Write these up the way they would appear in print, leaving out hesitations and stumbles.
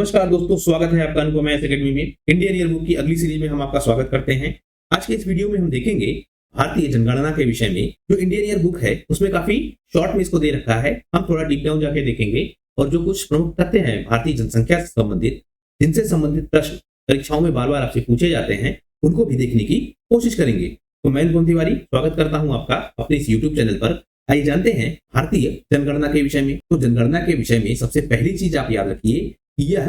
नमस्कार दोस्तों, स्वागत है आपका अनुपम मैथ्स एकेडमी में। इंडियन ईयर बुक की अगली सीरीज में हम आपका स्वागत करते हैं। आज के इस वीडियो में हम देखेंगे भारतीय जनगणना के विषय में। जो इंडियन ईयर बुक है उसमें काफी शॉर्ट में इसको दे रखा है, हम थोड़ा डीप डाउन जाके देखेंगे और जो कुछ प्रमुख तथ्य हैं भारतीय जनसंख्या से संबंधित, जिनसे संबंधित प्रश्न परीक्षाओं में बार बार आपसे पूछे जाते हैं, उनको भी देखने की कोशिश करेंगे। तो मैं अनुपम तिवारी स्वागत करता हूं आपका अपने इस यूट्यूब चैनल पर। आइए जानते हैं भारतीय जनगणना के विषय में। तो जनगणना के विषय में सबसे पहली चीज आप याद रखिए, यह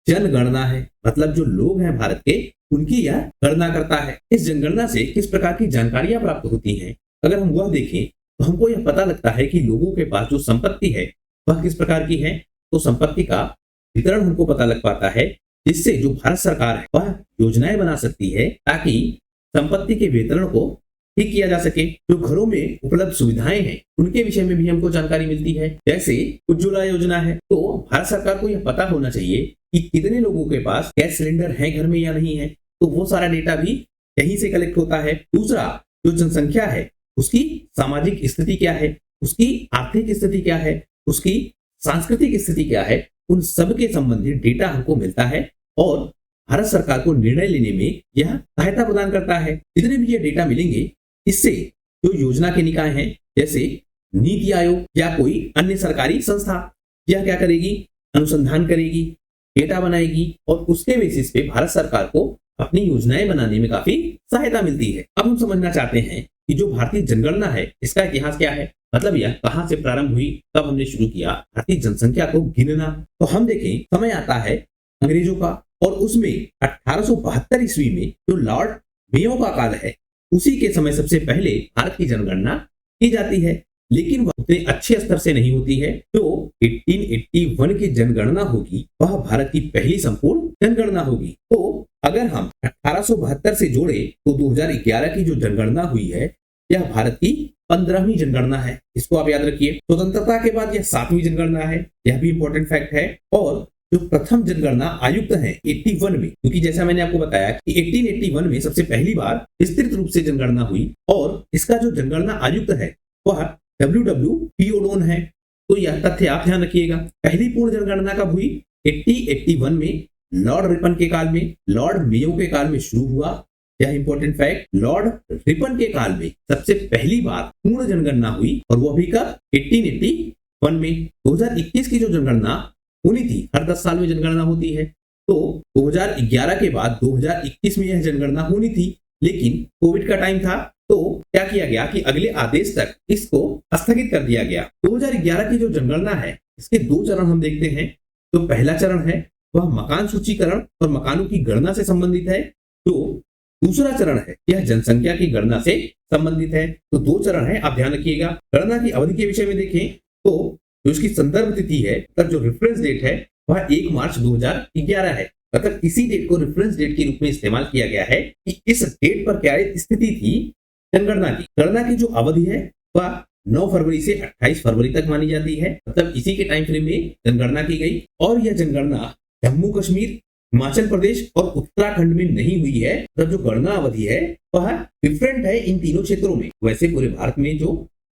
जनगणना है, मतलब जो लोग हैं भारत के, उनकी यह गणना करता है। इस जनगणना से किस प्रकार की जानकारियां प्राप्त होती हैं, अगर हम वह देखें तो हमको यह पता लगता है कि लोगों के पास जो संपत्ति है वह किस प्रकार की है। तो संपत्ति का वितरण हमको पता लग पाता है, जिससे जो भारत सरकार है वह योजनाएं बना सकती है ताकि संपत्ति के वितरण को ठीक किया जा सके। जो घरों में उपलब्ध सुविधाएं हैं उनके विषय में भी हमको जानकारी मिलती है, जैसे उज्ज्वला योजना है। तो भारत सरकार को यह पता होना चाहिए कि कितने लोगों के पास गैस सिलेंडर है घर में या नहीं है, तो वो सारा डेटा भी यहीं से कलेक्ट होता है। दूसरा, जो जनसंख्या है उसकी सामाजिक स्थिति क्या है, उसकी आर्थिक स्थिति क्या है, उसकी सांस्कृतिक स्थिति क्या है, उन सब के संबंधित डेटा हमको मिलता है और भारत सरकार को निर्णय लेने में यह सहायता प्रदान करता है। जितने भी ये डेटा मिलेंगे, इससे जो योजना के निकाय हैं जैसे नीति आयोग या कोई अन्य सरकारी संस्था, यह क्या करेगी, अनुसंधान करेगी, डेटा बनाएगी और उसके बेसिस पे भारत सरकार को अपनी योजनाएं बनाने में काफी सहायता मिलती है। अब हम समझना चाहते हैं कि जो भारतीय जनगणना है इसका इतिहास क्या है, मतलब यह कहां से प्रारंभ हुई, कब हमने शुरू किया भारतीय जनसंख्या को गिनना। तो हम देखें, समय आता है अंग्रेजों का और उसमें 1872 ईस्वी में जो लॉर्ड मेयो का काल है, उसी के समय सबसे पहले भारत की जनगणना की जाती है, लेकिन वह उतने अच्छे स्तर से नहीं होती है। जो 1881 की जनगणना होगी वह भारत की पहली संपूर्ण जनगणना होगी। तो अगर हम 1872 से जोड़े तो 2011 की जो जनगणना हुई है यह भारत की 15वीं जनगणना है। इसको आप याद रखिए। स्वतंत्रता के बाद यह 7वीं जनगणना है, यह भी इंपॉर्टेंट फैक्ट है। और जो प्रथम जनगणना आयुक्त है 81 में, क्योंकि जैसा मैंने आपको बताया कि 1881 में सबसे पहली बार विस्तृत रूप से जनगणना हुई और इसका जो जनगणना आयुक्त है वह W पियोडोन है। तो यह तथ्य आप ध्यान रखिएगा। पहली पूर्ण जनगणना कब हुई, 1881 में लॉर्ड रिपन के काल में, लॉर्ड मेयो के काल में शुरू हुआ। यह इंपॉर्टेंट फैक्ट, लॉर्ड रिपन के काल में सबसे पहली बार पूर्ण जनगणना हुई और वह भी कब, 1881 में। 2021 की जो जनगणना होनी थी, हर 10 साल में जनगणना होती है, तो 2011 के बाद 2021 में यह जनगणना होनी थी, लेकिन कोविड का टाइम था तो क्या किया गया कि अगले आदेश तक इसको स्थगित कर दिया गया। 2011 की जो जनगणना है इसके 2 चरण हम देखते हैं। तो पहला चरण है वह मकान सूचीकरण और मकानों की गणना से संबंधित है। तो दूसरा चरण है यह जनसंख्या की गणना से संबंधित है। तो 2 चरण है, आप ध्यान रखिएगा। गणना की अवधि के विषय में देखें तो जो इसकी संदर्भ तिथि है, मतलब जो रेफरेंस डेट है वह 1 मार्च 2011 है। मतलब इसी डेट को रेफरेंस डेट के रूप में इस्तेमाल किया गया है कि इस डेट पर क्या स्थिति थी जनगणना की। गणना की जो अवधि है वह 9 फरवरी से 28 फरवरी तक मानी जाती है, मतलब इसी के टाइम फ्रेम में जनगणना की गई। और यह जनगणना जम्मू कश्मीर, हिमाचल प्रदेश और उत्तराखंड में नहीं हुई है। मतलब जो गणना अवधि है वह डिफरेंट है इन तीनों क्षेत्रों में। वैसे पूरे भारत में जो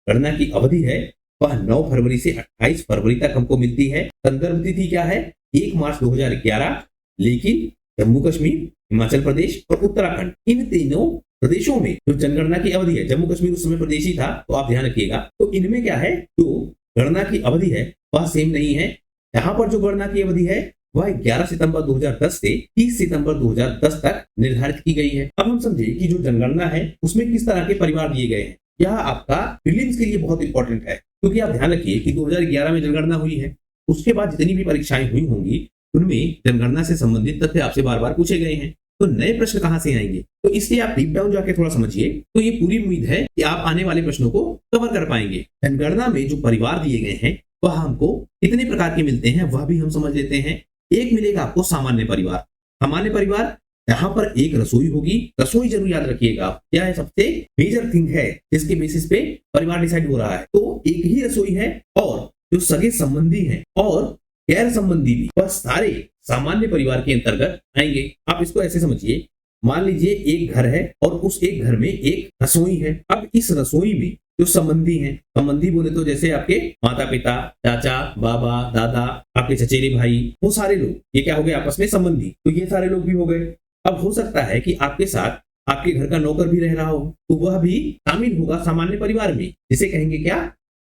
गणना की अवधि है वह 9 फरवरी से 28 फरवरी तक हमको मिलती है। संदर्भ तिथि क्या है, 1 मार्च 2011, लेकिन जम्मू कश्मीर, हिमाचल प्रदेश और उत्तराखंड, इन तीनों प्रदेशों में जो जनगणना की अवधि है, जम्मू कश्मीर उस समय प्रदेश ही था तो आप ध्यान रखिएगा, तो इनमें क्या है, जो गणना की अवधि है वह सेम नहीं है। यहाँ पर जो गणना की अवधि है वह 11 सितंबर 2010 से 30 सितंबर 2010 तक निर्धारित की गई है। अब हम समझे कि जो जनगणना है उसमें किस तरह के परिवार दिए गए हैं। यह आपका प्रीलिम्स के लिए बहुत इंपॉर्टेंट है, क्योंकि आप ध्यान रखिए कि 2011 में जनगणना हुई है, उसके बाद जितनी भी परीक्षाएं हुई होंगी उनमें जनगणना से संबंधित तथ्य आपसे बार बार पूछे गए हैं। तो नए प्रश्न कहां से आएंगे, तो इसलिए आप डीप डाउन जाके थोड़ा समझिए। तो ये पूरी उम्मीद है कि आप आने वाले प्रश्नों को कवर कर पाएंगे। जनगणना में जो परिवार दिए गए हैं वह हमको कितने प्रकार के मिलते हैं वह भी हम समझ लेते हैं। एक मिलेगा आपको सामान्य परिवार। सामान्य परिवार यहाँ पर एक रसोई होगी। रसोई जरूर याद रखिएगा, क्या है सबसे मेजर थिंग है जिसके बेसिस पे परिवार डिसाइड हो रहा है। तो एक ही रसोई है और जो सगे संबंधी हैं और गैर संबंधी भी, वह सारे सामान्य परिवार के अंतर्गत आएंगे। आप इसको ऐसे समझिए, मान लीजिए एक घर है और उस एक घर में एक रसोई है। अब इस रसोई में जो संबंधी हैं, संबंधी बोले तो जैसे आपके माता पिता, चाचा, बाबा, दादा, आपके चचेरे भाई, वो सारे लोग, ये क्या हो गए आपस में संबंधी, तो ये सारे लोग भी हो गए। अब हो सकता है कि आपके साथ आपके घर का नौकर भी रह रहा हो, तो वह भी शामिल होगा सामान्य परिवार में, जिसे कहेंगे क्या,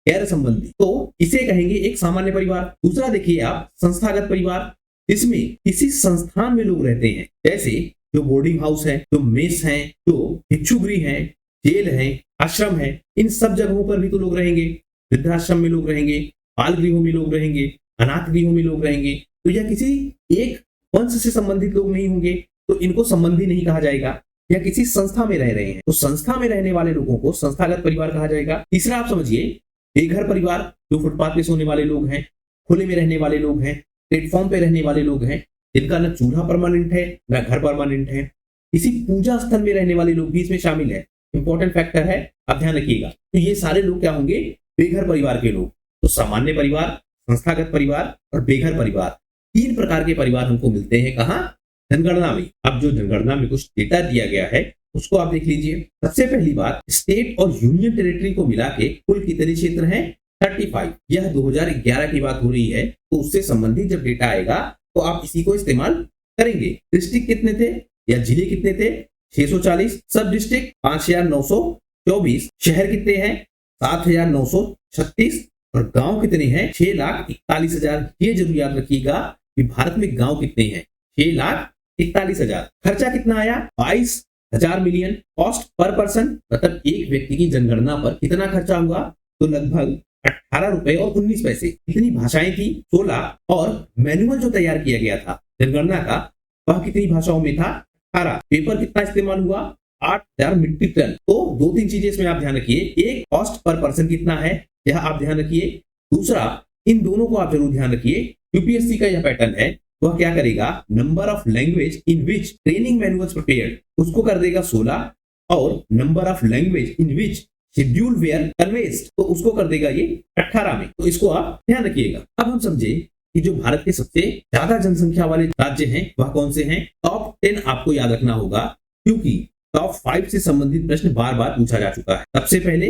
गैर संबंधी। तो इसे कहेंगे एक सामान्य परिवार। दूसरा देखिए आप, संस्थागत परिवार, इसमें किसी संस्थान में लोग रहते हैं, जैसे जो बोर्डिंग हाउस है, जो मेस है, जो भिक्षुगृह है, जेल है, आश्रम है, इन सब जगहों पर भी तो लोग रहेंगे। वृद्धाश्रम में लोग रहेंगे, बाल गृहों में लोग रहेंगे, अनाथ गृहों में लोग रहेंगे। तो यह किसी एक वंश से संबंधित लोग नहीं होंगे, तो इनको संबंधी नहीं कहा जाएगा। या किसी संस्था में रह रहे हैं, तो संस्था में रहने वाले लोगों को संस्थागत परिवार कहा जाएगा। तीसरा आप समझिए, बेघर परिवार, जो फुटपाथ पे सोने वाले लोग हैं, खुले में रहने वाले लोग हैं, प्लेटफॉर्म पे रहने वाले लोग हैं, जिनका न चूल्हा परमानेंट है न घर परमानेंट है। किसी पूजा स्थल में रहने वाले लोग भी इसमें शामिल है, इंपॉर्टेंट फैक्टर है, आप ध्यान रखिएगा। तो ये सारे लोग क्या होंगे, बेघर परिवार के लोग। तो सामान्य परिवार, संस्थागत परिवार और बेघर परिवार, 3 प्रकार के परिवार हमको मिलते हैं कहाँ, जनगणना में। अब जो जनगणना में कुछ डेटा दिया गया है उसको आप देख लीजिए। सबसे पहली बात, स्टेट और यूनियन टेरिटरी को मिला के कुल कितने क्षेत्र हैं, 35। यह 2011 की बात हो रही है, तो उससे संबंधित जब डेटा आएगा तो आप इसी को इस्तेमाल करेंगे। डिस्ट्रिक्ट कितने थे या जिले कितने थे, 640। सब डिस्ट्रिक्ट 5924। शहर कितने हैं, 7936। और गांव कितने हैं, 6,41,000। ये जरूर याद रखिएगा कि भारत में गांव कितने हैं, 6,41,000। खर्चा कितना आया, 22,000 मिलियन। कॉस्ट पर पर्सन, मतलब एक व्यक्ति की जनगणना पर कितना खर्चा हुआ, तो लगभग 18 रुपए और 19 पैसे। कितनी भाषाएं थी, 16। और मैनुअल जो तैयार किया गया था जनगणना का, वह कितनी भाषाओं में था, 18। पेपर कितना इस्तेमाल हुआ, 8,000 मीट्रिक टन। तो 2-3 चीजें इसमें आप ध्यान रखिए। एक, कॉस्ट पर पर्सन कितना है, यह आप ध्यान रखिए। दूसरा, इन दोनों को आप जरूर ध्यान रखिए। यूपीएससी का यह पैटर्न है, वह क्या करेगा, number of language in which training manuals prepared, उसको कर देगा 16। और number of language in which schedule were conveyed, तो उसको कर देगा ये 18 में। तो इसको आप ध्यान रखिएगा। अब हम समझे कि जो भारत के सबसे ज्यादा जनसंख्या वाले राज्य हैं वह कौन से हैं। टॉप 10 आपको याद रखना होगा, क्योंकि टॉप 5 से संबंधित प्रश्न बार बार पूछा जा चुका है। सबसे पहले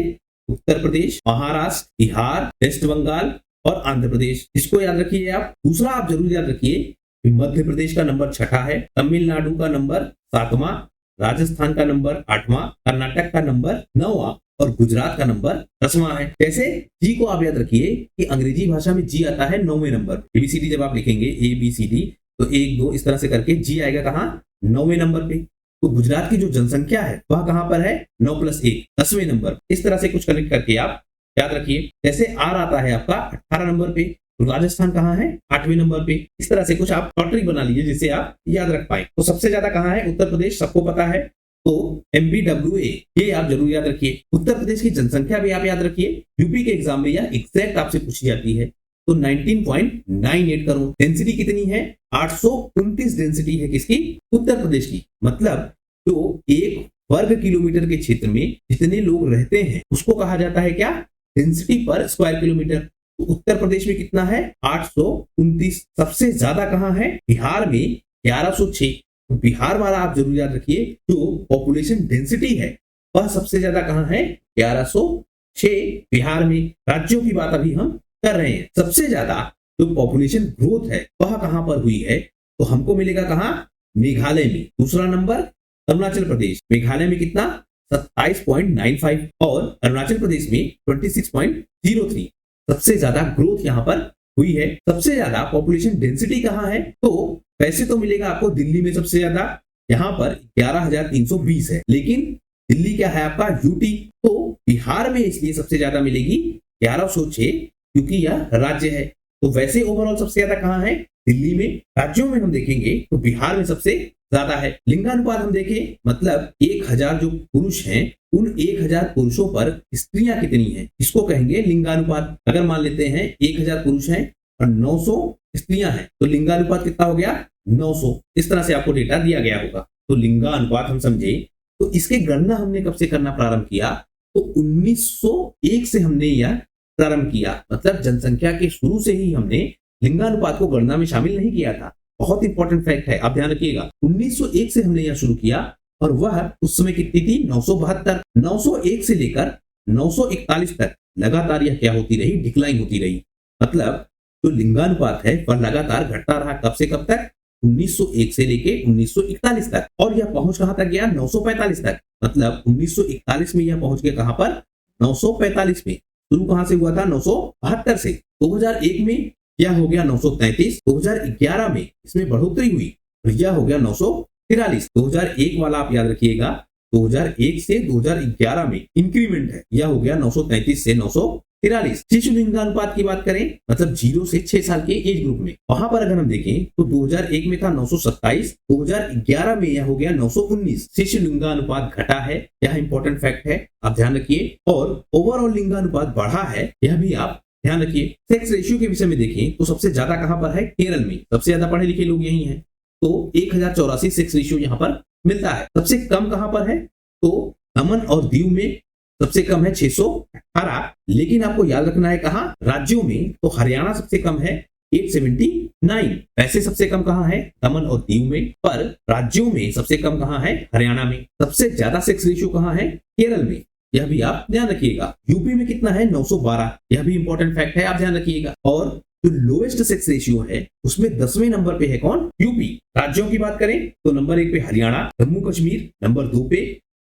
उत्तर प्रदेश, महाराष्ट्र, बिहार, वेस्ट बंगाल और आंध्र प्रदेश, इसको याद रखिए आप। दूसरा आप जरूर याद रखिए कि मध्य प्रदेश का नंबर 6 है, तमिलनाडु का नंबर 7वां, राजस्थान का नंबर 8वां, कर्नाटक का नंबर 9वां और गुजरात का नंबर 10वां है। जैसे जी को आप याद रखिए कि अंग्रेजी भाषा में जी आता है 9वें नंबर। ABCD जब आप लिखेंगे ABCD, तो 1 2 इस तरह से करके जी आएगा कहाँ, 9वें नंबर पे। तो गुजरात की जो जनसंख्या है वह कहां पर है, 9 + 1, 10वें नंबर। इस तरह से कुछ कनेक्ट करके आप याद रखिए। जैसे आर आता है आपका 18 नंबर पे, तो राजस्थान कहाँ है, 8वें नंबर पे। इस तरह से कुछ आप शॉर्टरी बना लीजिए जिससे आप याद रख पाए। तो सबसे ज्यादा कहाँ है, उत्तर प्रदेश, सबको पता है, तो MBWA, ये आप जरूर याद रखिए। उत्तर प्रदेश की जनसंख्या भी आप याद रखिए, यूपी के एग्जाम में यह एग्जैक्ट आपसे पूछी जाती है। तो 19.98 करोड़। डेंसिटी कितनी है, 829 डेंसिटी है किसकी, उत्तर प्रदेश की। मतलब जो 1 वर्ग किलोमीटर के क्षेत्र में जितने लोग रहते हैं उसको कहा जाता है क्या, डेंसिटी पर स्क्वायर किलोमीटर। तो उत्तर प्रदेश में कितना है, 829। सबसे ज्यादा कहाँ है, बिहार में 1106। तो बिहार वाला आप जरूर याद रखिए, जो पॉपुलेशन डेंसिटी है वह सबसे ज्यादा कहाँ है, 1106 बिहार में। राज्यों की बात अभी हम कर रहे हैं। सबसे ज्यादा जो पॉपुलेशन ग्रोथ है वह कहां पर हुई है, तो हमको मिलेगा कहां, मेघालय में। दूसरा नंबर अरुणाचल प्रदेश, मेघालय में कितना, 27.95 और अरुणाचल प्रदेश में 26.03। सबसे ज्यादा ग्रोथ यहां पर हुई है। सबसे ज्यादा पॉपुलेशन डेंसिटी कहां है, तो वैसे तो मिलेगा आपको दिल्ली में सबसे ज्यादा, यहां पर 11,320 है। लेकिन दिल्ली क्या है आपका, यूटी। तो बिहार में इसलिए सबसे ज्यादा मिलेगी 1106, क्योंकि यह राज्य है। तो वैसे ओवरऑल सबसे ज्यादा कहां है, दिल्ली में। राज्यों में हम देखेंगे तो बिहार में सबसे ज्यादा है। लिंगानुपात हम देखें, मतलब 1000 जो पुरुष हैं उन 1000 पुरुषों पर स्त्रियां कितनी हैं, इसको कहेंगे लिंगानुपात। अगर मान लेते हैं 1000 पुरुष हैं और 900 स्त्रियां हैं, तो लिंगानुपात कितना हो गया, 900। इस तरह से आपको डेटा दिया गया होगा। तो लिंगानुपात हम समझे, तो इसके गणना हमने कब से करना प्रारंभ किया, तो 1901 से हमने यह प्रारंभ किया। मतलब जनसंख्या के शुरू से ही हमने लिंगानुपात को गणना में शामिल नहीं किया था। बहुत इंपॉर्टेंट फैक्ट है, आप ध्यान रखिएगा। 1901 से हमने यह शुरू किया और वह उस समय कितनी थी, 972। 901 से लेकर 941 तक लगातार यह क्या होती रही, डिक्लाइन होती रही। मतलब जो लिंगानुपात है वह लगातार घटता रहा। कब से कब तक? 1901 से लेके 1941 तक। और यह पहुंच कहां तक गया? 945 तक। मतलब 1941 में यह पहुंच गया कहां पर? 945 में। शुरू कहां से हुआ था? 972 से। 2001 में यह हो गया 933। 2011 में इसमें बढ़ोतरी हुई, यह हो गया 943। 2001 वाला आप याद रखिएगा, 2001 से 2011 में इंक्रीमेंट है, यह हो गया 933 से 943। शिशु लिंगानुपात की बात करें, मतलब 0 से 6 साल के एज ग्रुप में, वहां पर अगर हम देखें तो 2001 में था 927, 2011 में यह हो गया 919। शिशु लिंगानुपात घटा है, यह इंपॉर्टेंट फैक्ट है, आप ध्यान रखिए। और ओवरऑल लिंगानुपात बढ़ा है, यह भी आप ध्यान रखिए। सेक्स रेशियो के विषय में देखें तो सबसे ज्यादा कहां पर है? केरल में। सबसे ज्यादा पढ़े लिखे लोग यही हैं, तो 1084 सेक्स रेशियो यहां पर मिलता है। सबसे कम कहां पर है? तो दमन और दीव में सबसे कम है 618। लेकिन आपको याद रखना है कहां? राज्यों में। तो हरियाणा सबसे कम है 879। वैसे सबसे कम कहां है? दमन और दीव में, पर राज्यों में सबसे कम कहां है? हरियाणा में। सबसे ज्यादा सेक्स रेशियो कहां है? केरल में, यह भी आप ध्यान रखिएगा। यूपी में कितना है? 912, यह भी इंपॉर्टेंट फैक्ट है, आप ध्यान रखिएगा। और जो लोएस्ट सेक्स रेशियो है उसमें 10वें नंबर पे है कौन? यूपी। राज्यों की बात करें तो नंबर 1 पे हरियाणा, जम्मू कश्मीर नंबर 2 पे,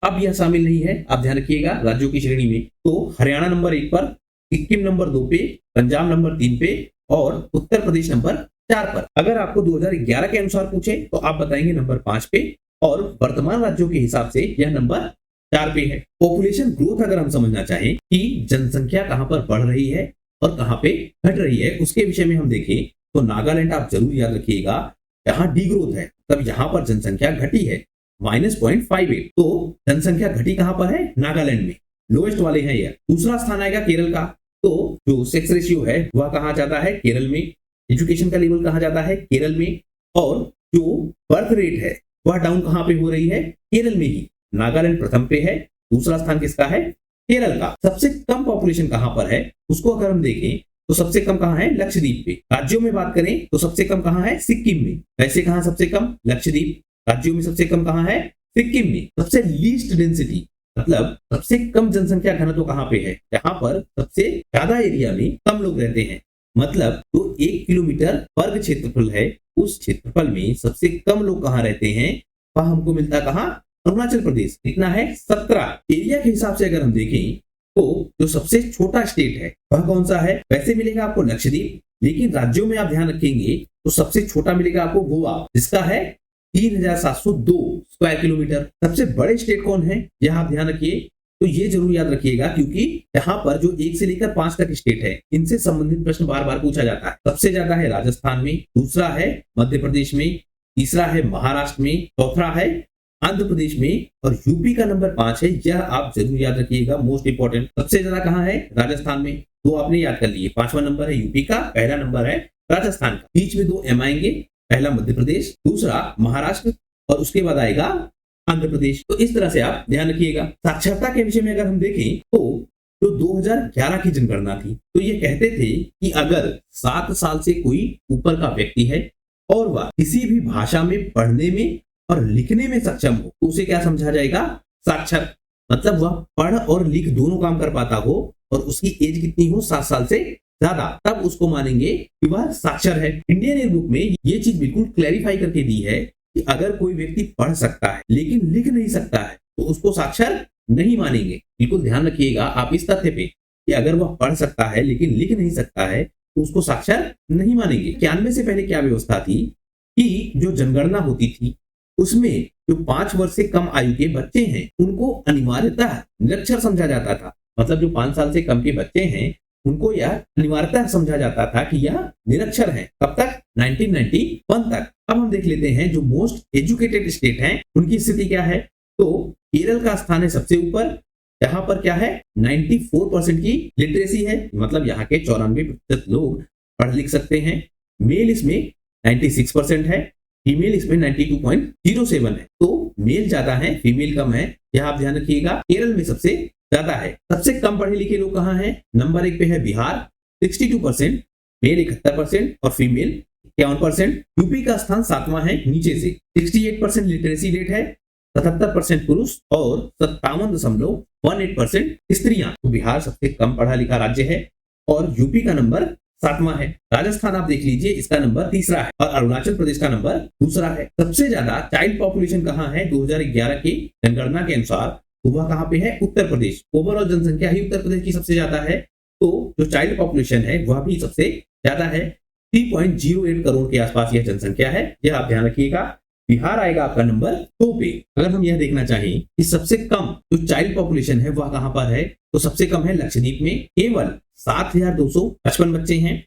अब यह शामिल नहीं है, आप ध्यान रखिएगा राज्यों की श्रेणी में। तो हरियाणा नंबर 1 पर, सिक्किम नंबर 2 पे, पंजाब नंबर 3 पे और उत्तर प्रदेश नंबर 4 पर। अगर आपको 2011 के अनुसार पूछे तो आप बताएंगे नंबर 5 पे, और वर्तमान राज्यों के हिसाब से यह नंबर 4 पे है। पॉपुलेशन ग्रोथ अगर हम समझना चाहें कि जनसंख्या कहां पर बढ़ रही है और कहां पे घट रही है, उसके विषय में हम देखें तो नागालैंड आप जरूर याद रखिएगा, यहाँ डी ग्रोथ है, तब यहाँ पर जनसंख्या घटी है -0.58। तो जनसंख्या घटी कहां पर है? नागालैंड में। लोएस्ट वाले हैं यह। दूसरा स्थान आएगा केरल का। तो जो सेक्स रेशियो है वह कहा जाता है? केरल में। एजुकेशन का लेवल कहा जाता है? केरल में। और जो बर्थ रेट है वह डाउन कहां पे हो रही है? केरल में ही। नागालैंड प्रथम पे है, दूसरा स्थान किसका है? केरल का। सबसे कम पॉपुलेशन कहां पर है उसको अगर हम देखें तो सबसे कम कहां है? लक्षद्वीप पे। राज्यों में बात करें तो सबसे कम कहां है? सिक्किम में। वैसे कहां सबसे कम? लक्षद्वीप। राज्यों में सबसे कम कहां है? सिक्किम में। सबसे लीस्ट डेंसिटी, मतलब सबसे कम जनसंख्या घनत्व कहां पे है? जहां पर सबसे ज्यादा एरिया में कम लोग रहते हैं। मतलब जो 1 किलोमीटर वर्ग क्षेत्रफल है, उस क्षेत्रफल में सबसे कम लोग कहां रहते हैं? वह हमको मिलता कहां? अरुणाचल प्रदेश। कितना है? 17। एरिया के हिसाब से अगर हम देखें तो जो सबसे छोटा स्टेट है वह कौन सा है? वैसे मिलेगा आपको लक्षद्वीप, लेकिन राज्यों में आप ध्यान रखेंगे तो सबसे छोटा मिलेगा आपको गोवा, जिसका है 3702 स्क्वायर किलोमीटर। सबसे बड़े स्टेट कौन है? यह आप ध्यान रखिए, तो ये जरूर याद रखिएगा, क्योंकि यहाँ पर जो 1 से लेकर 5 तक स्टेट है, इनसे संबंधित प्रश्न बार बार पूछा जाता है। सबसे ज्यादा है राजस्थान में, दूसरा है मध्य प्रदेश में, तीसरा है महाराष्ट्र में, चौथा है आंध्र प्रदेश में, और यूपी का नंबर 5 है। यह आप जरूर याद रखिएगा, मोस्ट इंपॉर्टेंट। सबसे ज्यादा कहाँ है? राजस्थान में। दो आपने याद कर लिए। 5वां नंबर है यूपी का, पहला नंबर है राजस्थान का। बीच में 2 एम आएंगे, पहला मध्य प्रदेश, दूसरा महाराष्ट्र, और उसके बाद आएगा आंध्र प्रदेश। तो इस तरह से आप ध्यान रखिएगा। साक्षरता के विषय में अगर हम देखें तो जो 2011 की जनगणना थी, तो ये कहते थे कि अगर 7 साल से कोई ऊपर का व्यक्ति है और वह किसी भी भाषा में पढ़ने में और लिखने में सक्षम हो, तो उसे क्या समझा जाएगा? साक्षर। मतलब वह पढ़ और लिख दोनों काम कर पाता हो और उसकी एज कितनी हो? 7 साल से ज्यादा, तब उसको मानेंगे कि वह साक्षर है। इंडियन ईयरबुक में ये चीज बिल्कुल क्लैरिफाई करके दी है कि अगर कोई व्यक्ति पढ़ सकता है लेकिन लिख नहीं सकता है तो उसको साक्षर नहीं मानेंगे। बिल्कुल ध्यान रखिएगा आप इस तथ्य पे कि अगर वह पढ़ सकता है लेकिन लिख नहीं सकता है तो उसको साक्षर नहीं मानेंगे। 91 से पहले क्या व्यवस्था थी कि जो जनगणना होती थी उसमें जो 5 वर्ष से कम आयु के बच्चे हैं उनको अनिवार्यतः निरक्षर समझा जाता था। मतलब जो 5 साल से कम के बच्चे हैं उनको यह अनिवार्यतः समझा जाता था कि यह निरक्षर है। कब तक? 1991 तक। अब हम देख लेते हैं जो मोस्ट एजुकेटेड स्टेट हैं उनकी स्थिति क्या है। तो केरल का स्थान है सबसे ऊपर, यहाँ पर क्या है? 94% की लिटरेसी है, मतलब यहाँ के 94% लोग पढ़ लिख सकते हैं। मेल इसमें 96% है, फीमेल इसमें 92.07 है। तो मेल ज्यादा है, फीमेल कम है, यह आप ध्यान रखिएगा। केरल में सबसे ज्यादा है। सबसे कम पढ़े लिखे लोग कहाँ हैं? नंबर 1 पे है बिहार, 62%, मेल 71% और फीमेल 51%। यूपी का स्थान 7वां है नीचे से, 68% लिटरेसी रेट है, 77% पुरुष और 57.18% स्त्रियां। तो बिहार सबसे कम पढ़ा लिखा राज्य है और यूपी का नंबर 7वां है। राजस्थान आप देख लीजिए, इसका नंबर 3रा है और अरुणाचल प्रदेश का नंबर 2रा है। सबसे ज्यादा चाइल्ड पॉपुलेशन कहाँ है 2011 की जनगणना के अनुसार, तो वह कहाँ पे है, उत्तर प्रदेश। ओवरऑल जनसंख्या ही उत्तर प्रदेश की सबसे ज्यादा है, तो जो चाइल्ड पॉपुलेशन है वह भी सबसे ज्यादा है। 3.08 करोड़ के आसपास यह जनसंख्या है, यह आप ध्यान रखिएगा। बिहार आएगा आपका नंबर 2 पे। अगर हम यह देखना चाहें कि सबसे कम जो चाइल्ड पॉपुलेशन है वह कहां पर है, तो सबसे कम है लक्षद्वीप में, केवल 7,255 बच्चे हैं।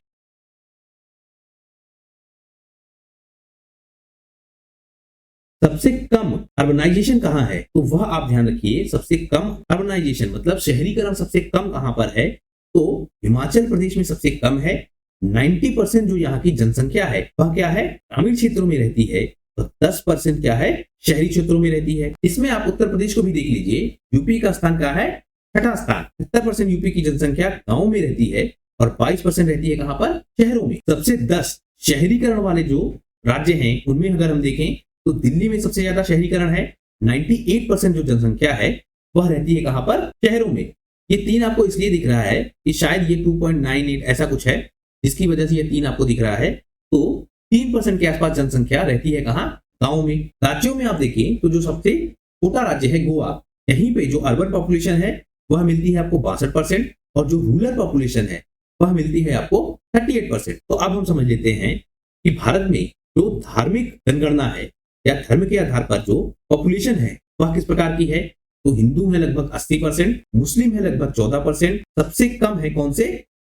सबसे कम अर्बनाइजेशन कहां है, तो वह आप ध्यान रखिए। सबसे कम अर्बनाइजेशन मतलब शहरीकरण सबसे कम कहां पर है, तो हिमाचल प्रदेश में सबसे कम है। 90% जो यहाँ की जनसंख्या है वह क्या है, ग्रामीण क्षेत्रों में रहती है, तो 10% क्या है, शहरी क्षेत्रों में रहती है। इसमें आप उत्तर प्रदेश को भी देख लीजिए, यूपी का स्थान क्या है, 6ठा स्थान। 70% यूपी की जनसंख्या गांव में रहती है और 22% रहती है कहां पर, शहरों में। सबसे 10 शहरीकरण वाले जो राज्य हैं उनमें अगर हम देखें तो दिल्ली में सबसे ज्यादा शहरीकरण है। 98% जो जनसंख्या है वह रहती है कहां पर, शहरों में। ये 3 आपको इसलिए दिख रहा है कि शायद ये 2.98 ऐसा कुछ है, जिसकी वजह से ये 3 आपको दिख रहा है। तो 3% के आसपास जनसंख्या रहती है कहां, गांव में। राज्यों में आप देखें तो जो सबसे छोटा राज्य है गोवा, यहीं पे जो अर्बन पॉपुलेशन है वह मिलती है आपको 62% और जो रूरल पॉपुलेशन है वह मिलती है आपको 38%। तो अब हम समझ लेते हैं कि भारत में जो धार्मिक जनगणना है या धर्म के आधार पर जो पॉपुलेशन है वह किस प्रकार की है। तो हिंदू है लगभग 80%, मुस्लिम है लगभग 14%, सबसे कम है कौन से,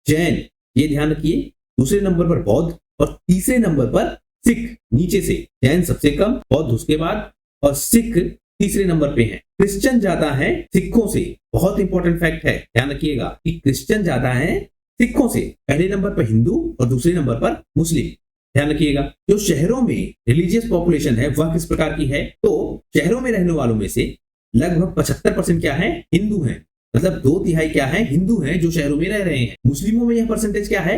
जैन, ये ध्यान रखिए। दूसरे नंबर पर बौद्ध और तीसरे नंबर पर सिख, नीचे से जैन सबसे कम, बौद्ध उसके बाद और सिख तीसरे नंबर पे है। क्रिश्चियन ज्यादा है सिखों से, बहुत इंपॉर्टेंट फैक्ट है, ध्यान रखिएगा कि क्रिश्चियन ज्यादा है सिखों से। पहले नंबर पर हिंदू और दूसरे नंबर पर मुस्लिम, ध्यान रखिएगा। जो शहरों में रिलीजियस पॉपुलेशन है वह किस प्रकार की है, तो शहरों में रहने वालों में से लगभग 75% क्या है, हिंदू है, मतलब 2/3 क्या है, हिंदू है जो शहरों में रह रहे हैं। मुस्लिमों में यह परसेंटेज क्या है,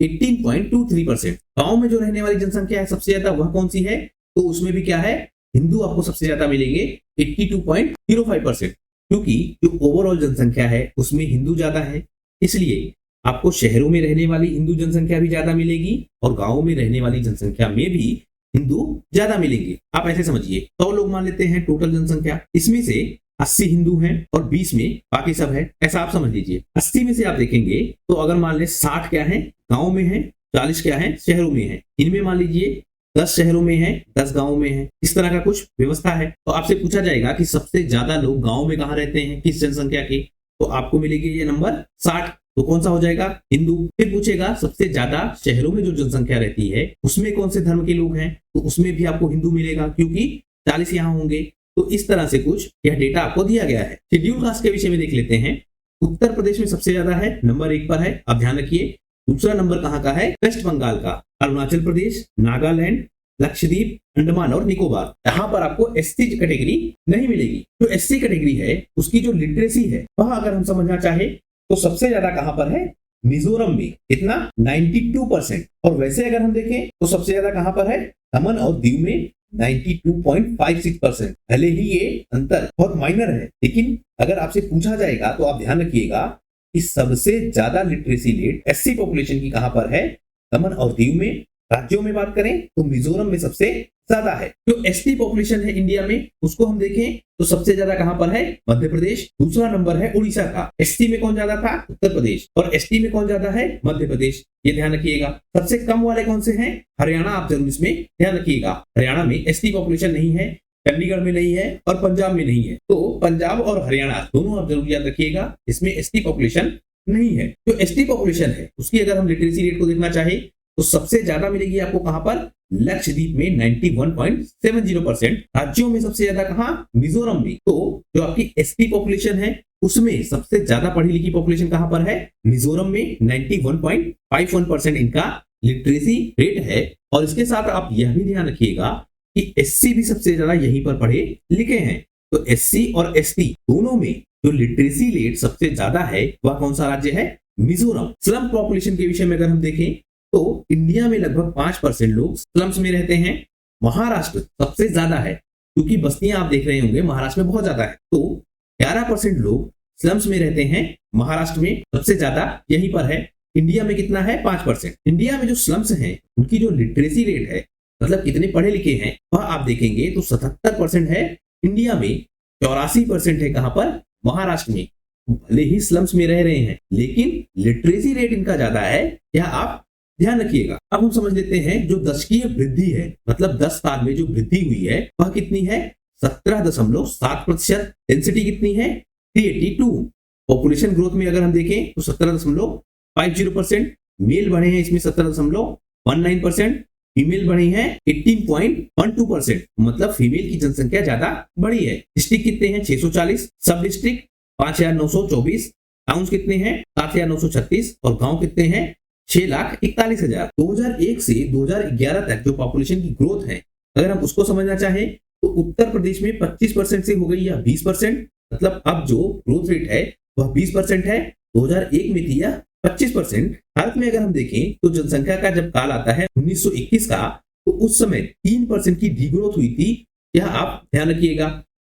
18.23%। गांव में जो रहने वाली जनसंख्या है सबसे ज्यादा वह कौन सी है, तो उसमें भी क्या है, हिंदू आपको सबसे ज्यादा मिलेंगे 82.05%। क्योंकि जो ओवरऑल जनसंख्या है उसमें हिंदू ज्यादा है, इसलिए आपको शहरों में रहने वाली हिंदू जनसंख्या भी ज्यादा मिलेगी और गांवों में रहने वाली जनसंख्या में भी हिंदू ज्यादा मिलेंगे। आप ऐसे समझिए, 100 लोग मान लेते हैं टोटल जनसंख्या, इसमें से 80 हिंदू हैं और 20 में बाकी सब है, ऐसा आप समझ लीजिए। 80 में से आप देखेंगे तो अगर मान ले 60 क्या है, गांव में है, 40 क्या है, शहरों में है। इनमें मान लीजिए 10 शहरों में है, 10 गांवों में है, इस तरह का कुछ व्यवस्था है। तो आपसे पूछा जाएगा कि सबसे ज्यादा लोग गांव में कहाँ रहते हैं, किस जनसंख्या के, तो आपको मिलेगी ये नंबर 60। तो कौन सा हो जाएगा, हिंदू। फिर पूछेगा सबसे ज्यादा शहरों में जो जनसंख्या रहती है उसमें कौन से धर्म के लोग हैं, तो उसमें भी आपको हिंदू मिलेगा क्योंकि 40 यहाँ होंगे। तो इस तरह से कुछ यह डेटा आपको दिया गया है। शेड्यूल कास्ट के विषय में देख लेते हैं। उत्तर प्रदेश में सबसे ज्यादा है, नंबर 1 पर है, आप ध्यान रखिए। दूसरा नंबर कहाँ का है, वेस्ट बंगाल का, अरुणाचल प्रदेश, नागालैंड, लक्षद्वीप, अंडमान और निकोबार। यहाँ पर आपको एससी कैटेगरी नहीं मिलेगी। जो एससी कैटेगरी है उसकी जो लिटरेसी है वह अगर हम समझना चाहे तो सबसे ज्यादा कहां पर है, मिजोरम में, कितना, 92%। और वैसे अगर हम देखें तो सबसे ज्यादा कहां पर है, दमन और दीव में 92.56%। भले ही ये अंतर बहुत माइनर है, लेकिन अगर आपसे पूछा जाएगा तो आप ध्यान रखिएगा कि सबसे ज्यादा लिटरेसी रेट एससी पॉपुलेशन की कहां पर है, दमन और दीव में। राज्यों में बात करें तो मिजोरम में सबसे ज्यादा है। जो एसटी पॉपुलेशन है इंडिया में उसको हम देखें तो सबसे ज्यादा कहां पर है, मध्य प्रदेश। दूसरा नंबर है उड़ीसा का। एसटी में कौन ज्यादा था, उत्तर प्रदेश। और एसटी में कौन ज्यादा है, मध्य प्रदेश, ये ध्यान रखिएगा। सबसे कम वाले कौन से हैं, हरियाणा। आप जरूर इसमें ध्यान रखिएगा, हरियाणा में एसटी पॉपुलेशन नहीं है, चंडीगढ़ में नहीं है और पंजाब में नहीं है। तो पंजाब और हरियाणा दोनों आप जरूर याद रखिएगा, इसमें एसटी पॉपुलेशन नहीं है। जो एसटी पॉपुलेशन है उसकी अगर हम लिटरेसी रेट को देखना चाहे तो सबसे ज्यादा मिलेगी आपको कहां पर, लक्षद्वीप में 91.70%। राज्यों में सबसे ज्यादा कहां, मिजोरम में। तो जो आपकी एसटी पॉपुलेशन है उसमें सबसे ज्यादा पढ़ी लिखी पॉपुलेशन कहां पर है, मिजोरम में 91.51% इनका लिटरेसी रेट है। और इसके साथ आप यह भी ध्यान रखिएगा कि एससी भी सबसे ज्यादा यहीं पर पढ़े लिखे हैं। तो एससी और एसटी दोनों में जो लिटरेसी रेट सबसे ज्यादा है वह कौन सा राज्य है, मिजोरम। स्लम पॉपुलेशन के विषय में अगर हम देखें तो इंडिया में लगभग 5% लोग स्लम्स में रहते हैं। महाराष्ट्र सबसे ज्यादा है, क्योंकि बस्तियां आप देख रहे होंगे महाराष्ट्र में बहुत ज्यादा है। तो 11% लोग स्लम्स में रहते हैं महाराष्ट्र में, सबसे ज्यादा यहीं पर है। इंडिया में कितना है? 5%। इंडिया में जो स्लम्स हैं उनकी जो लिटरेसी रेट है, मतलब कितने पढ़े लिखे हैं, वह आप देखेंगे तो 77% है इंडिया में, 84% है कहां पर? महाराष्ट्र में। भले ही स्लम्स में रह रहे हैं लेकिन लिटरेसी रेट इनका ज्यादा है, यह आप ध्यान रखिएगा। अब हम समझ लेते हैं जो दशकीय वृद्धि है, मतलब 10 साल में जो वृद्धि हुई है वह कितनी है? 17.7%। डेंसिटी कितनी है? 382। पॉपुलेशन ग्रोथ में अगर हम देखें तो 17.50%। मेल बढ़े हैं इसमें 17.19%। फीमेल बढ़ी है 18.12%, मतलब फीमेल की जनसंख्या ज्यादा बढ़ी है। डिस्ट्रिक्ट कितने हैं? 640। सब डिस्ट्रिक्ट 5924। टाउन्स कितने हैं? 7936। और गांव कितने हैं? 6,41,000। 2001 से 2011 तक जो पॉपुलेशन की ग्रोथ है, अगर हम उसको समझना चाहें तो उत्तर प्रदेश में 25% से हो गई या 20%, मतलब अब जो ग्रोथ रेट है वह 20% है। 2001 में थी यह 25%। भारत में अगर हम देखें तो जनसंख्या का जब काल आता है 1921 का, तो उस समय 3% की डिग्रोथ हुई थी, यह आप ध्यान रखिएगा।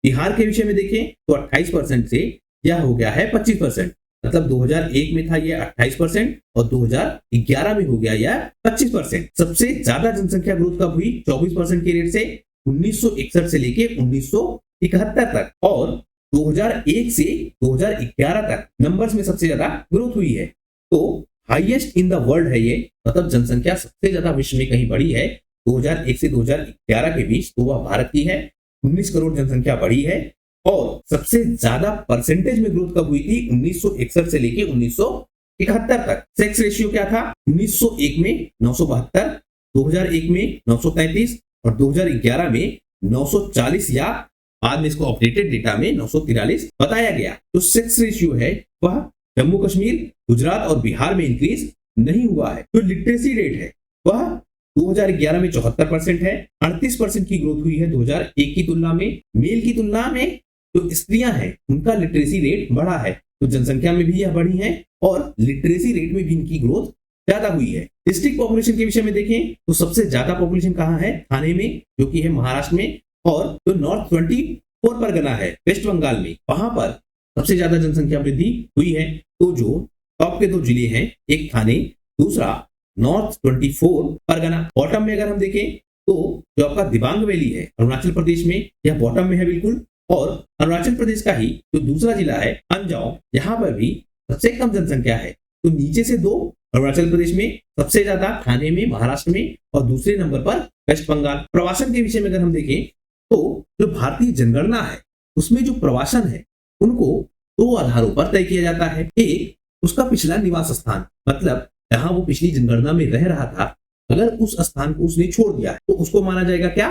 बिहार के विषय में देखें तो 28% से यह हो गया है 25%, मतलब 2001 में था यह 28% और 2011 में हो गया यह 25%। सबसे ज्यादा जनसंख्या ग्रोथ कब हुई? 24% के रेट से 1961 से लेके 1971 तक, और 2001 से 2011 तक नंबर्स में सबसे ज्यादा ग्रोथ हुई है। तो हाईएस्ट इन द वर्ल्ड है ये, मतलब जनसंख्या सबसे ज्यादा विश्व में कहीं बढ़ी है 2001 से 2011 के बीच, तो वह भारत की है। 19 करोड़ जनसंख्या बढ़ी है। और सबसे ज्यादा परसेंटेज में ग्रोथ कब हुई थी? 1961 से लेके 1971 तक। सेक्स रेशियो क्या था? 1901 में 972, 2001 में 933 और 2011 में 940, या बाद में इसको अपडेटेड डेटा में 943 बताया गया। जो सेक्स रेशियो है वह जम्मू कश्मीर, गुजरात और बिहार में इंक्रीज नहीं हुआ है। जो लिटरेसी रेट है वह 2011 में 74% है। 38% की ग्रोथ हुई है 2001 की तुलना में। मेल की तुलना में जो स्त्रियां हैं उनका लिटरेसी रेट बढ़ा है, तो जनसंख्या में भी यह बढ़ी है और लिटरेसी रेट में भी इनकी ग्रोथ ज्यादा हुई है। डिस्ट्रिक्ट पॉपुलेशन के विषय में देखें तो सबसे ज्यादा पॉपुलेशन कहां है? थाने में, जो कि है महाराष्ट्र में, और जो नॉर्थ 24 परगना है वेस्ट बंगाल में, वहां पर सबसे ज्यादा जनसंख्या वृद्धि हुई है। तो जो टॉप के 2 जिले हैं, एक थाने, दूसरा नॉर्थ 24 परगना। बॉटम में अगर हम देखें तो जो आपका दिबांग वैली है अरुणाचल प्रदेश में, यह बॉटम में है बिल्कुल। और अरुणाचल प्रदेश का ही जो दूसरा जिला है अंजाव, यहाँ पर भी सबसे कम जनसंख्या है। तो नीचे से 2 अरुणाचल प्रदेश में, सबसे ज्यादा थाने में महाराष्ट्र में, और दूसरे नंबर पर वेस्ट बंगाल। प्रवासन के विषय में अगर हम देखें तो जो भारतीय जनगणना है उसमें जो प्रवासन है उनको 2 आधारों पर तय किया जाता है। एक, उसका पिछला निवास स्थान, मतलब जहां वो पिछली जनगणना में रह रहा था, अगर उस स्थान को उसने छोड़ दिया तो उसको माना जाएगा क्या?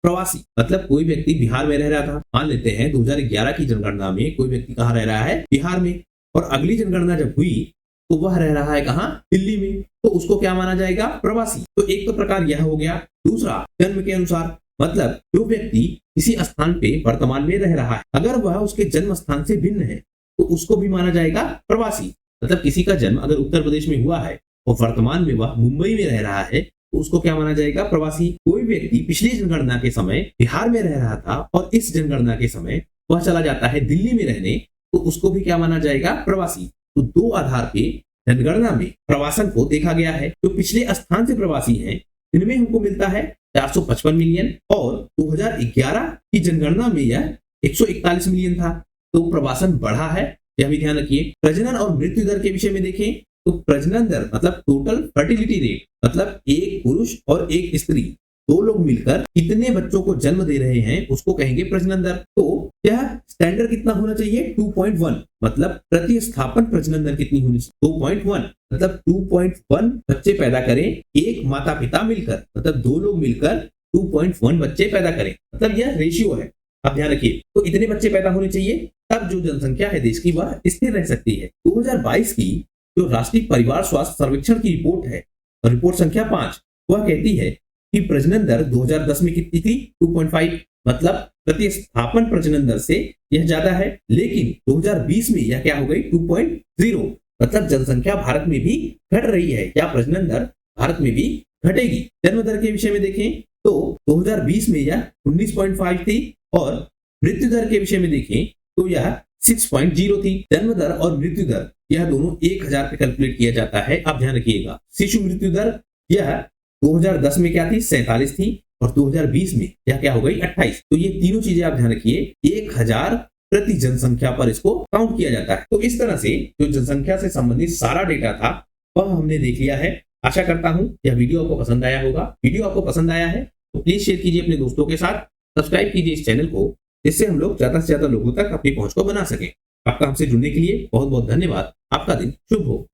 प्रवासी। मतलब कोई व्यक्ति बिहार में रह रहा था, मान लेते हैं 2011 की जनगणना में कोई व्यक्ति कहाँ रह रहा है? बिहार में, और अगली जनगणना जब हुई तो वह रह रहा है कहाँ? दिल्ली में, तो उसको क्या माना जाएगा? प्रवासी। तो एक तो प्रकार यह हो गया। दूसरा, जन्म के अनुसार, मतलब जो व्यक्ति किसी स्थान पे वर्तमान में रह रहा है, अगर वह उसके जन्म स्थान से भिन्न है तो उसको भी माना जाएगा प्रवासी। मतलब किसी का जन्म अगर उत्तर प्रदेश में हुआ है और वर्तमान में वह मुंबई में रह रहा है तो उसको क्या माना जाएगा? प्रवासी। कोई व्यक्ति पिछली जनगणना के समय बिहार में रह रहा था और इस जनगणना के समय वह चला जाता है दिल्ली में रहने, तो उसको भी क्या माना जाएगा? प्रवासी। तो 2 आधार पे जनगणना में प्रवासन को देखा गया है। जो पिछले स्थान से प्रवासी हैं इनमें हमको मिलता है 455 मिलियन, और 2011 की जनगणना में यह 141 मिलियन था। तो प्रवासन बढ़ा है, यह भी ध्यान रखिए। प्रजनन और मृत्यु दर के विषय में देखें तो प्रजनन दर मतलब टोटल फर्टिलिटी रेट, मतलब एक पुरुष और एक स्त्री 2 लोग मिलकर कितने बच्चों को जन्म दे रहे हैं उसको कहेंगे प्रजनन दर। तो यह स्टैंडर्ड कितना होना चाहिए? 2.1, मतलब प्रतिस्थापन प्रजनन दर कितनी होनी चाहिए? 2.1, मतलब 2.1 बच्चे पैदा करें एक माता पिता मिलकर, मतलब 2 लोग मिलकर 2.1 बच्चे पैदा करें, मतलब यह रेशियो है, आप ध्यान रखिए। तो इतने बच्चे पैदा होने चाहिए, तब जो जनसंख्या है देश की वह स्थिर रह सकती है। 2022 की जो राष्ट्रीय परिवार स्वास्थ्य सर्वेक्षण की रिपोर्ट है, रिपोर्ट संख्या 5, वह कहती है कि प्रजनन दर 2010 में कितनी थी? 2.5, मतलब प्रतिस्थापन प्रजनन दर से यह ज्यादा है। लेकिन 2020 में यह क्या हो गई? 2.0, मतलब जनसंख्या भारत में भी घट रही है, या प्रजनन दर भारत में भी घटेगी। जन्म दर के विषय में देखें तो 2020 में यह 19.5 थी और मृत्यु दर के विषय में देखें तो यह 6.0 थी। जन्म दर और मृत्यु दर यह दोनों 1000 पे कैलकुलेट किया जाता है, आप ध्यान रखिएगा। शिशु मृत्यु दर यह 2010 में क्या थी, 47 थी और 2020 में यह क्या हो गई, 28। तो ये तीनों चीजें आप ध्यान रखिए, 1000 प्रति जनसंख्या पर इसको काउंट किया जाता है। तो इस तरह से जो जनसंख्या से संबंधित सारा डेटा था वह हमने देख लिया है। आशा करता हूं यह वीडियो आपको पसंद आया होगा। वीडियो आपको पसंद आया है तो प्लीज शेयर कीजिए अपने दोस्तों के साथ, सब्सक्राइब कीजिए इस चैनल को, जिससे हम लोग ज्यादा से ज्यादा लोगों तक अपनी पहुंच को बना सकें। आपका हमसे जुड़ने के लिए बहुत बहुत धन्यवाद। आपका दिन शुभ हो।